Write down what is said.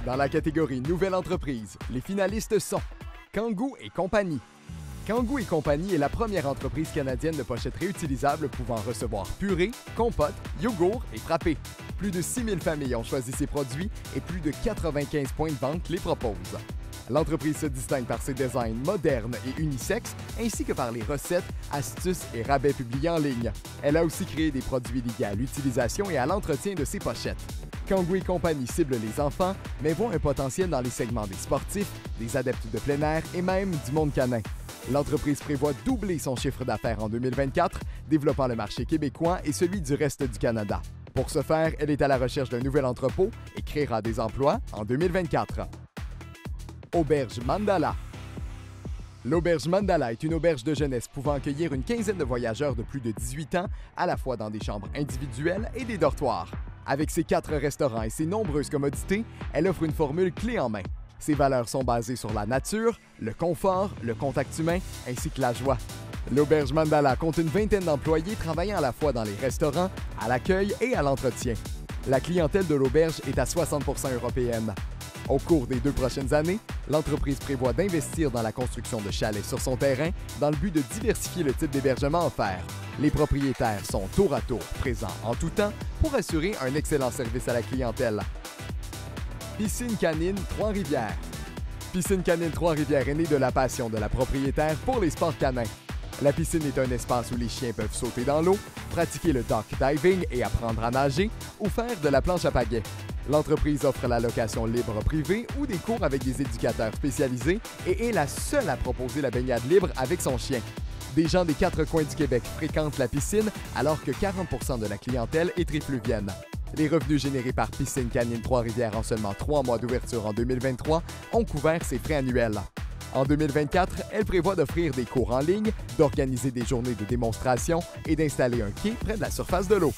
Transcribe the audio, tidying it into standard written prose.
Dans la catégorie Nouvelle entreprise, les finalistes sont Kangoo et compagnie. Kangoo et compagnie est la première entreprise canadienne de pochettes réutilisables pouvant recevoir purée, compote, yogourt et frappé. Plus de 6 000 familles ont choisi ces produits et plus de 95 points de vente les proposent. L'entreprise se distingue par ses designs modernes et unisexes, ainsi que par les recettes, astuces et rabais publiés en ligne. Elle a aussi créé des produits liés à l'utilisation et à l'entretien de ses pochettes. Kangoo et compagnie cible les enfants, mais voit un potentiel dans les segments des sportifs, des adeptes de plein air et même du monde canin. L'entreprise prévoit doubler son chiffre d'affaires en 2024, développant le marché québécois et celui du reste du Canada. Pour ce faire, elle est à la recherche d'un nouvel entrepôt et créera des emplois en 2024. Auberge Mandala. L'Auberge Mandala est une auberge de jeunesse pouvant accueillir une quinzaine de voyageurs de plus de 18 ans, à la fois dans des chambres individuelles et des dortoirs. Avec ses 4 restaurants et ses nombreuses commodités, elle offre une formule clé en main. Ses valeurs sont basées sur la nature, le confort, le contact humain ainsi que la joie. L'Auberge Mandala compte une vingtaine d'employés travaillant à la fois dans les restaurants, à l'accueil et à l'entretien. La clientèle de l'auberge est à 60 % européenne. Au cours des 2 prochaines années, l'entreprise prévoit d'investir dans la construction de chalets sur son terrain dans le but de diversifier le type d'hébergement offert. Les propriétaires sont tour à tour présents en tout temps pour assurer un excellent service à la clientèle. Piscine Canine Trois-Rivières. Piscine Canine Trois-Rivières est née de la passion de la propriétaire pour les sports canins. La piscine est un espace où les chiens peuvent sauter dans l'eau, pratiquer le dock diving et apprendre à nager ou faire de la planche à pagaie. L'entreprise offre la location libre privée ou des cours avec des éducateurs spécialisés et est la seule à proposer la baignade libre avec son chien. Des gens des 4 coins du Québec fréquentent la piscine alors que 40 % de la clientèle est trifluvienne. Les revenus générés par Piscine Canine Trois-Rivières en seulement 3 mois d'ouverture en 2023 ont couvert ses frais annuels. En 2024, elle prévoit d'offrir des cours en ligne, d'organiser des journées de démonstration et d'installer un quai près de la surface de l'eau.